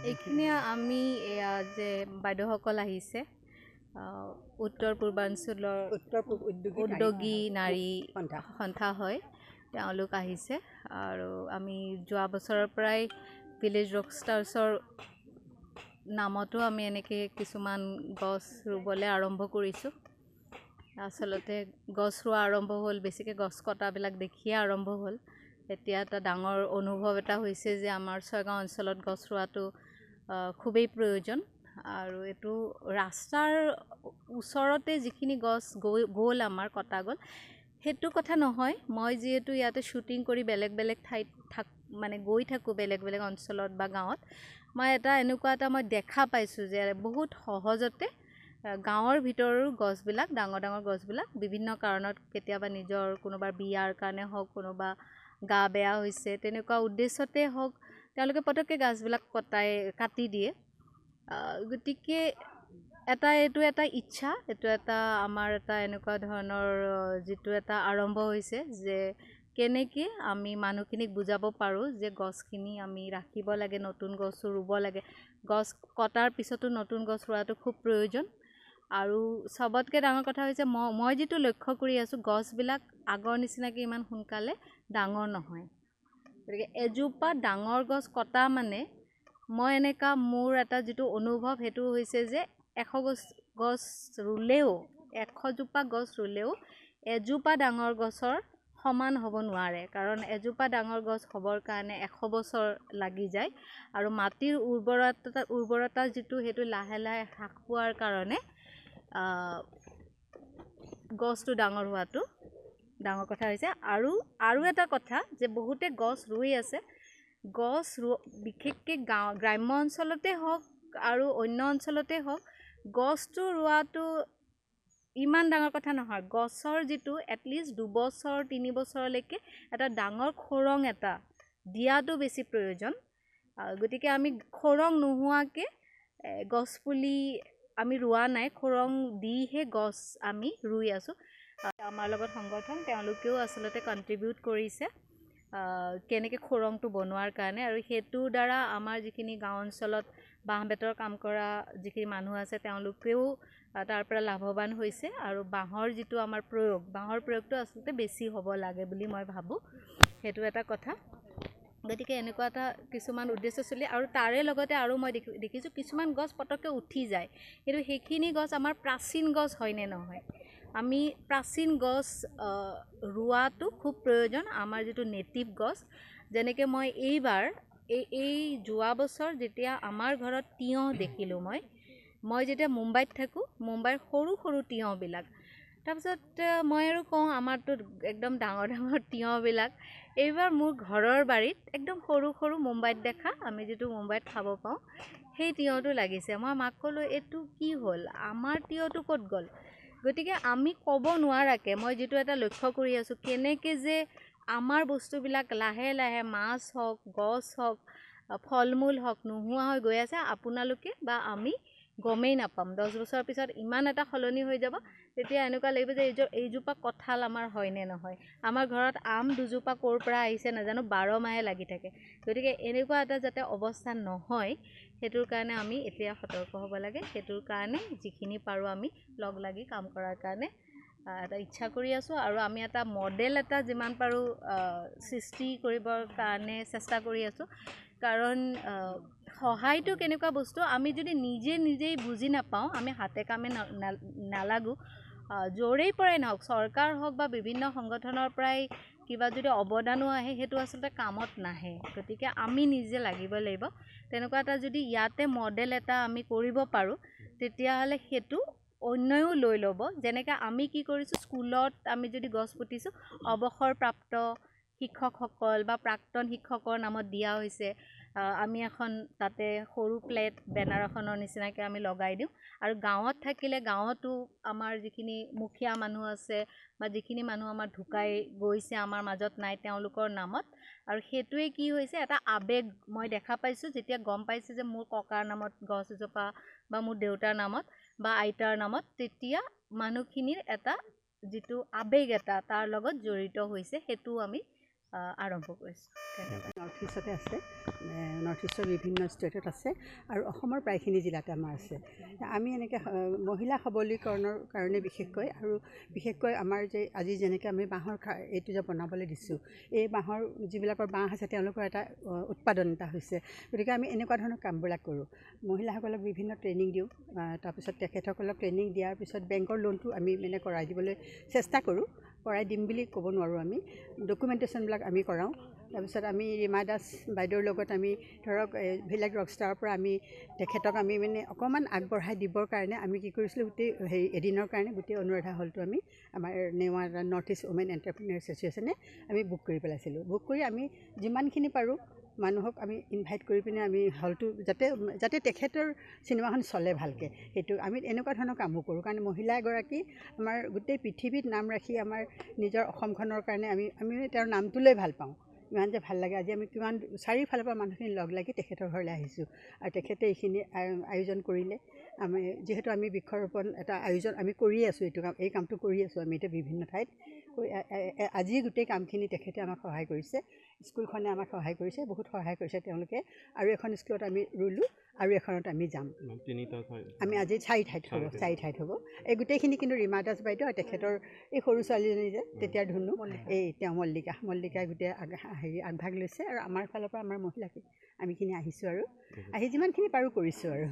এইখিনি আমি এয়া যে বাইদেউসকল আহিছে উত্তৰ পূৰ্বাঞ্চলৰ উদ্যোগী নাৰী সন্থা হয় তেওঁলোক আহিছে আৰু আমি যোৱা বছৰৰ পৰাই ভিলেজ ৰকষ্টাৰ্ছৰ নামতো আমি এনেকৈ কিছুমান গছ ৰুবলৈ আৰম্ভ কৰিছোঁ আচলতে গছ ৰোৱা আৰম্ভ হ'ল বেছিকৈ গছ কটাবিলাক দেখিয়ে আৰম্ভ হ'ল এতিয়া এটা ডাঙৰ অনুভৱ এটা হৈছে যে আমাৰ ছয়গাঁও অঞ্চলত গছ ৰোৱাটো খুবেই প্ৰয়োজন আৰু এইটো ৰাস্তাৰ ওচৰতে যিখিনি গছ গ'ল আমাৰ কটা গ'ল সেইটো কথা নহয় মই যিহেতু ইয়াতে শ্বুটিং কৰি বেলেগ বেলেগ ঠাইত মানে গৈ থাকোঁ বেলেগ বেলেগ অঞ্চলত বা গাঁৱত মই এনেকুৱা এটা মই দেখা পাইছোঁ যে বহুত সহজতে গাঁৱৰ ভিতৰৰ গছবিলাক ডাঙৰ ডাঙৰ গছবিলাক বিভিন্ন কাৰণত কেতিয়াবা নিজৰ কোনোবাৰ বিয়াৰ কাৰণে হওক কোনোবা গা বেয়া হৈছে তেনেকুৱা উদ্দেশ্যতে হওক তেওঁলোকে পটককৈ গাছবিলাক কাটি দিয়ে গতিকে এইটো এটা ইচ্ছা এইটো এটা আমাৰ এটা এনেকুৱা ধৰণৰ যিটো এটা আৰম্ভ হৈছে যে কেনেকৈ আমি মানুহখিনিক বুজাব পাৰোঁ যে গছখিনি আমি ৰাখিব লাগে নতুন গছো ৰুব লাগে গছ কটাৰ পিছতো নতুন গছ ৰোৱাটো খুব প্ৰয়োজন আৰু সবতকৈ ডাঙৰ কথা হৈছে মই যিটো লক্ষ্য কৰি আছোঁ গছবিলাক আগৰ নিচিনাকৈ ইমান সোনকালে ডাঙৰ নহয় গতিকে এজোপা ডাঙৰ গছ কটা মানে মই এনেকুৱা মোৰ এটা যিটো অনুভৱ সেইটো হৈছে যে 100 গছ ৰুলেও 100জোপা গছ ৰুলেও এজোপা ডাঙৰ গছৰ সমান হ'ব নোৱাৰে কাৰণ এজোপা ডাঙৰ গছ হ'বৰ কাৰণে 100 বছৰ লাগি যায় আৰু মাটিৰ উৰ্বৰতা যিটো সেইটো লাহে লাহে হ্ৰাস পোৱাৰ কাৰণে গছটো ডাঙৰ হোৱাটো ডাঙৰ কথা হৈছে আৰু এটা কথা যে বহুতে গছ ৰুই আছে বিশেষকৈ গ্ৰাম্য অঞ্চলতে হওক আৰু অন্য অঞ্চলতে হওক গছটো ৰোৱাটো ইমান ডাঙৰ কথা নহয় গছৰ যিটো এটলিষ্ট 2 বছৰ 3 বছৰলৈকে এটা ডাঙৰ খোৰং এটা দিয়াটো বেছি প্ৰয়োজন গতিকে আমি খোৰং নোহোৱাকৈ গছপুলি আমি ৰোৱা নাই খোৰং দিহে গছ আমি ৰুই আছোঁ আমাৰ লগত সংগঠন তেওঁলোকেও আচলতে কণ্ট্ৰিবিউট কৰিছে কেনেকৈ খোৰংটো বনোৱাৰ কাৰণে আৰু সেইটোৰ দ্বাৰা আমাৰ যিখিনি গাঁও অঞ্চলত বাঁহ বেতৰ কাম কৰা যিখিনি মানুহ আছে তেওঁলোকেও তাৰ পৰা লাভৱান হৈছে আৰু বাঁহৰ যিটো আমাৰ বাঁহৰ প্ৰয়োগটো আচলতে বেছি হ'ব লাগে বুলি মই ভাবোঁ সেইটো এটা কথা গতিকে এনেকুৱা এটা কিছুমান উদ্দেশ্য চলি আৰু তাৰে লগতে আৰু মই দেখিছোঁ কিছুমান গছ পটককৈ উঠি যায় কিন্তু সেইখিনি গছ আমাৰ প্ৰাচীন গছ হয়নে নহয় আমি প্ৰাচীন গছ ৰোৱাটো খুব প্ৰয়োজন আমাৰ যিটো নেটিভ গছ যেনেকৈ মই এইবাৰ এই যোৱা বছৰ যেতিয়া আমাৰ ঘৰত তিয়ঁহ দেখিলোঁ মই যেতিয়া মুম্বাইত থাকোঁ মুম্বাইৰ সৰু সৰু তিয়ঁহবিলাক তাৰপিছত মই আৰু কওঁ আমাৰতো একদম ডাঙৰ ডাঙৰ তিয়ঁহবিলাক এইবাৰ মোৰ ঘৰৰ বাৰীত একদম সৰু সৰু মুম্বাইত দেখা আমি যিটো মুম্বাইত খাব পাওঁ সেই তিয়ঁহটো লাগিছে মই মাক ক'লোঁ এইটো কি হ'ল আমাৰ তিয়ঁহটো ক'ত গ'ল গতিকে আমি ক'ব নোৱাৰাকৈ মই যিটো এটা লক্ষ্য কৰি আছোঁ কেনেকৈ যে আমাৰ বস্তুবিলাক লাহে লাহে মাছ হওক গছ হওক ফল মূল হওক নোহোৱা হৈ গৈ আছে আপোনালোকে বা আমি গমেই নাপাম 10 বছৰৰ পিছত ইমান এটা সলনি হৈ যাব তেতিয়া এনেকুৱা লাগিব যে এইজোপা কঁঠাল আমাৰ হয়নে নহয় আমাৰ ঘৰত আম দুজোপা ক'ৰ পৰা আহিছে নাজানো 12 মাহে লাগি থাকে গতিকে এনেকুৱা এটা যাতে অৱস্থা নহয় সেইটোৰ কাৰণে আমি এতিয়া সতৰ্ক হ'ব লাগে সেইটোৰ কাৰণে যিখিনি পাৰোঁ আমি লগ লাগি কাম কৰাৰ কাৰণে এটা ইচ্ছা কৰি আছোঁ আৰু আমি এটা মডেল এটা যিমান পাৰোঁ সৃষ্টি কৰিবৰ কাৰণে চেষ্টা কৰি আছোঁ কাৰণ সহায়টো কেনেকুৱা বস্তু আমি যদি নিজেই বুজি নাপাওঁ আমি হাতে কামে নালাগো য'ৰেই পৰাই নহওক চৰকাৰ হওক বা বিভিন্ন সংগঠনৰ পৰাই কিবা যদি অৱদানো আহে সেইটো আচলতে কামত নাহে গতিকে আমি নিজে লাগিব লাগিব তেনেকুৱা এটা যদি ইয়াতে মডেল এটা আমি কৰিব পাৰোঁ তেতিয়াহ'লে সেইটো অন্যও লৈ ল'ব যেনেকৈ আমি কি কৰিছোঁ স্কুলত আমি যদি গছ পুতিছোঁ অৱসৰপ্ৰাপ্ত শিক্ষকসকল বা প্ৰাক্তন শিক্ষকৰ নামত দিয়া হৈছে আমি এখন তাতে সৰু প্লেট বেনাৰ এখনৰ নিচিনাকৈ আমি লগাই দিওঁ আৰু গাঁৱত থাকিলে গাঁৱতো আমাৰ যিখিনি মুখীয়া মানুহ আছে বা যিখিনি মানুহ আমাৰ ঢুকাই গৈছে আমাৰ মাজত নাই তেওঁলোকৰ নামত আৰু সেইটোৱে কি হৈছে এটা আবেগ মই দেখা পাইছোঁ যেতিয়া গম পাইছে যে মোৰ ককাৰ নামত গছ এজোপা বা মোৰ দেউতাৰ নামত বা আইতাৰ নামত তেতিয়া মানুহখিনিৰ এটা যিটো আবেগ এটা তাৰ লগত জড়িত হৈছে সেইটো আমি আৰম্ভ কৰিছোঁ। নৰ্থ ইষ্টতে আছে, নৰ্থ ইষ্টৰ বিভিন্ন ষ্টেটত আছে আৰু অসমৰ প্ৰায়খিনি জিলাতে আমাৰ আছে। আমি এনেকৈ মহিলা সবলীকৰণৰ কাৰণে বিশেষকৈ আমাৰ যে আজি যেনেকৈ আমি বাঁহৰ এইটো যে বনাবলৈ দিছোঁ, এই বাঁহৰ যিবিলাকৰ বাঁহ আছে তেওঁলোকৰ এটা উৎপাদন এটা হৈছে। গতিকে আমি এনেকুৱা ধৰণৰ কামবিলাক কৰোঁ। মহিলাসকলক বিভিন্ন ট্ৰেইনিং দিওঁ, তাৰপিছত তেখেতসকলক ট্ৰেইনিং দিয়াৰ পিছত বেংকৰ লোনটো আমি মানে কৰাই দিবলৈ চেষ্টা কৰোঁ। কৰাই দিম বুলি ক'ব নোৱাৰোঁ, আমি ডকুমেণ্টেশ্যনবিলাক আমি কৰাওঁ। তাৰপিছত আমি ৰীমা দাস বাইদেউৰ লগত আমি ধৰক ভিলেজ ৰকষ্টাৰৰ পৰা আমি তেখেতক আমি মানে অকণমান আগবঢ়াই দিবৰ কাৰণে আমি কি কৰিছিলোঁ, গোটেই এদিনৰ কাৰণে গোটেই অনুৰাধা হলটো আমি আমাৰ নেৱাৰা নৰ্থ ইষ্ট উমেন এণ্টাৰপ্ৰিনিয়ৰ এছ'চিয়েশ্যনে আমি বুক কৰি পেলাইছিলোঁ। বুক কৰি আমি যিমানখিনি পাৰোঁ মানুহক আমি ইনভাইট কৰি পিনে আমি হলটো যাতে তেখেতৰ চিনেমাখন চলে ভালকৈ, সেইটো আমি এনেকুৱা ধৰণৰ কামো কৰোঁ। কাৰণ মহিলা এগৰাকী আমাৰ গোটেই পৃথিৱীত নাম ৰাখি আমাৰ নিজৰ অসমখনৰ কাৰণে আমি তেওঁৰ নামটো লৈ ভাল পাওঁ। ইমান যে ভাল লাগে, আজি আমি কিমান চাৰিওফালৰ পৰা মানুহখিনি লগ লাগি তেখেতৰ ঘৰলৈ আহিছোঁ আৰু তেখেতে এইখিনি আয়োজন কৰিলে। আমি যিহেতু আমি বৃক্ষৰোপণ এটা আয়োজন আমি কৰিয়ে আছোঁ, এই কামটো কৰি আছোঁ আমি এতিয়া বিভিন্ন ঠাইত। আজি গোটেই কামখিনি তেখেতে আমাক সহায় কৰিছে, স্কুলখনে আমাক সহায় কৰিছে, বহুত সহায় কৰিছে তেওঁলোকে। আৰু এখন স্কুলত আমি ৰুলোঁ আৰু এখনত আমি যাম। আমি আজি 4 ঠাইত হ'ব। এই গোটেইখিনি কিন্তু ৰীমা দাস বাইদেউ আৰু তেখেতৰ এই সৰু ছোৱালীজনী যে তেতিয়াৰ ধুনু, তেওঁ মল্লিকাই গোটেই আগভাগ লৈছে আৰু আমাৰ ফালৰ পৰা আমাৰ মহিলাখিনি আমিখিনি আহিছোঁ আৰু আহি যিমানখিনি পাৰোঁ কৰিছোঁ আৰু।